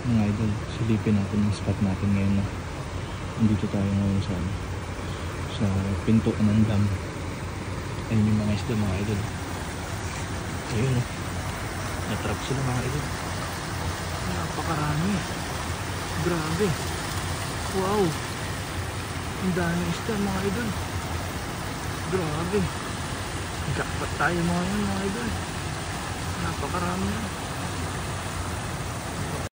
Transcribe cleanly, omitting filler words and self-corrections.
Mga idol, silipin natin yung spot natin ngayon na nandito tayo ngayon sa pinto ng dam. Ayun yung mga isda mga idol. Ayun oh, natrap sila mga idol. Napakarami, grabe, wow, ang daming isda mga idol, grabe. Jackpot tayo mga idol, napakarami.